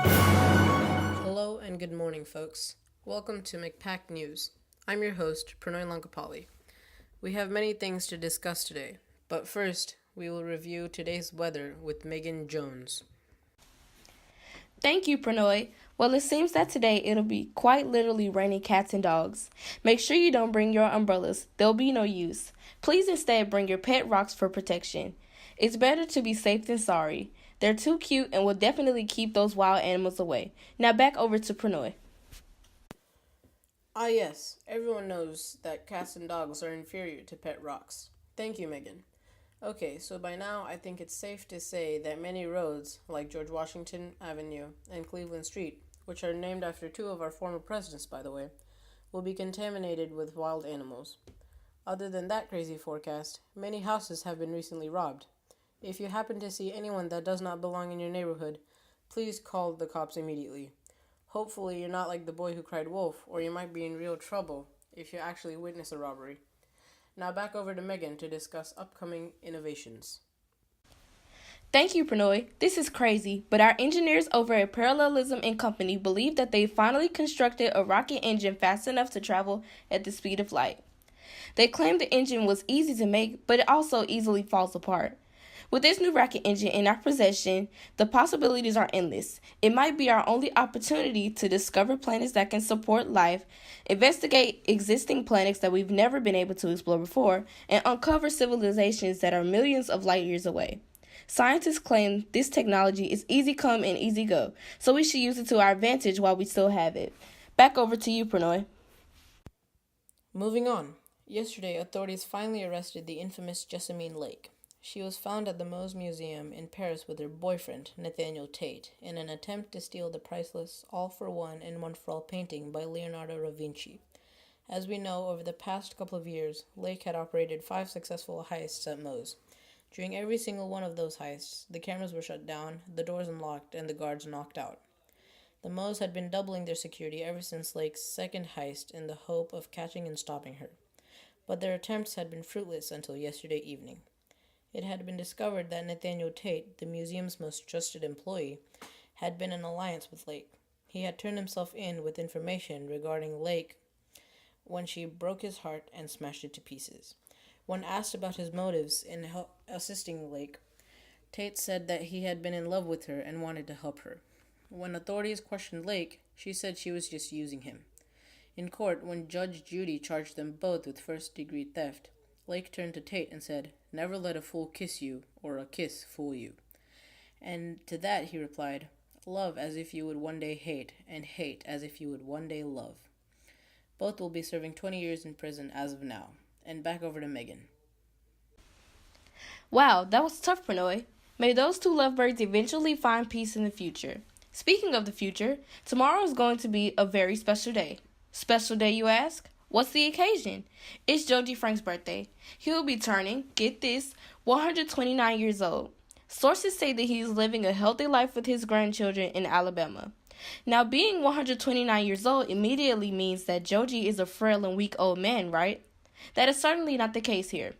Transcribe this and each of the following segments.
Hello and good morning, folks. Welcome to McPack News. I'm your host, Pranoy Lankapali. We have many things to discuss today, but first, we will review today's weather with Megan Jones. Thank you, Pranoy. Well, it seems that today it'll be quite literally raining cats and dogs. Make sure you don't bring your umbrellas, they'll be no use. Please instead bring your pet rocks for protection. It's better to be safe than sorry. They're too cute and will definitely keep those wild animals away. Now back over to Pranoy. Ah, yes, everyone knows that cats and dogs are inferior to pet rocks. Thank you, Megan. Okay, so by now I think it's safe to say that many roads, like George Washington Avenue and Cleveland Street, which are named after two of our former presidents, by the way, will be contaminated with wild animals. Other than that crazy forecast, many houses have been recently robbed. If you happen to see anyone that does not belong in your neighborhood, please call the cops immediately. Hopefully, you're not like the boy who cried wolf, or you might be in real trouble if you actually witness a robbery. Now back over to Megan to discuss upcoming innovations. Thank you, Pranoy. This is crazy, but our engineers over at Parallelism and Company believe that they finally constructed a rocket engine fast enough to travel at the speed of light. They claim the engine was easy to make, but it also easily falls apart. With this new rocket engine in our possession, the possibilities are endless. It might be our only opportunity to discover planets that can support life, investigate existing planets that we've never been able to explore before, and uncover civilizations that are millions of light years away. Scientists claim this technology is easy come and easy go, so we should use it to our advantage while we still have it. Back over to you, Pranoy. Moving on. Yesterday, authorities finally arrested the infamous Jessamine Lake. She was found at the Mose Museum in Paris with her boyfriend, Nathaniel Tate, in an attempt to steal the priceless All for One and One for All painting by Leonardo da Vinci. As we know, over the past couple of years, Lake had operated 5 successful heists at Mose. During every single one of those heists, the cameras were shut down, the doors unlocked, and the guards knocked out. The Moes had been doubling their security ever since Lake's second heist in the hope of catching and stopping her. But their attempts had been fruitless until yesterday evening. It had been discovered that Nathaniel Tate, the museum's most trusted employee, had been in alliance with Lake. He had turned himself in with information regarding Lake when she broke his heart and smashed it to pieces. When asked about his motives in assisting Lake, Tate said that he had been in love with her and wanted to help her. When authorities questioned Lake, she said she was just using him. In court, when Judge Judy charged them both with first-degree theft, Lake turned to Tate and said, "Never let a fool kiss you, or a kiss fool you." And to that he replied, "Love as if you would one day hate, and hate as if you would one day love." Both will be serving 20 years in prison as of now. And back over to Megan. Wow, that was tough, Pranoy. May those two lovebirds eventually find peace in the future. Speaking of the future, tomorrow is going to be a very special day. Special day, you ask? What's the occasion? It's Joji Frank's birthday. He'll be turning, get this, 129 years old. Sources say that he is living a healthy life with his grandchildren in Alabama. Now, being 129 years old immediately means that Joji is a frail and weak old man, right? That is certainly not the case here.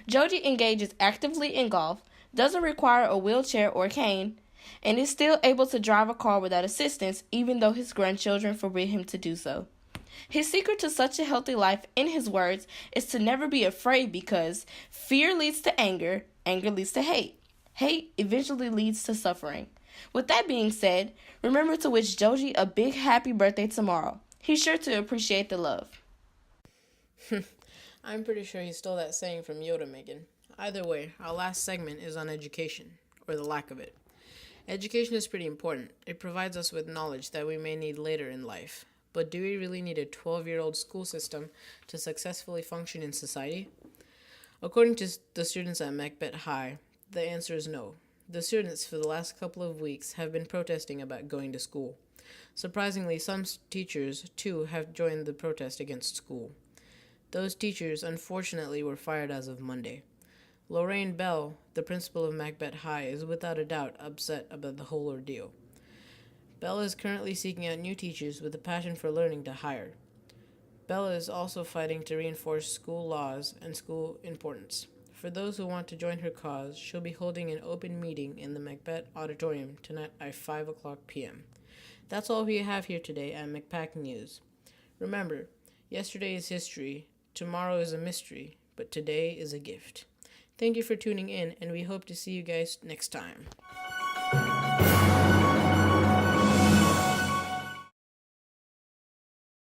Joji engages actively in golf, doesn't require a wheelchair or cane, and is still able to drive a car without assistance even though his grandchildren forbid him to do so. His secret to such a healthy life, in his words, is to never be afraid because fear leads to anger, anger leads to hate. Hate eventually leads to suffering. With that being said, remember to wish Joji a big happy birthday tomorrow. He's sure to appreciate the love. I'm pretty sure he stole that saying from Yoda, Megan. Either way, our last segment is on education, or the lack of it. Education is pretty important. It provides us with knowledge that we may need later in life. But do we really need a 12-year-old school system to successfully function in society? According to the students at Macbeth High, the answer is no. The students for the last couple of weeks have been protesting about going to school. Surprisingly, some teachers, too, have joined the protest against school. Those teachers, unfortunately, were fired as of Monday. Lorraine Bell, the principal of Macbeth High, is without a doubt upset about the whole ordeal. Bell is currently seeking out new teachers with a passion for learning to hire. Bell is also fighting to reinforce school laws and school importance. For for those who want to join her cause, she'll be holding an open meeting in the Macbeth Auditorium tonight at 5 o'clock p.m. That's all we have here today at McPack News. Remember, yesterday is history, tomorrow is a mystery, but today is a gift. Thank you for tuning in, and we hope to see you guys next time.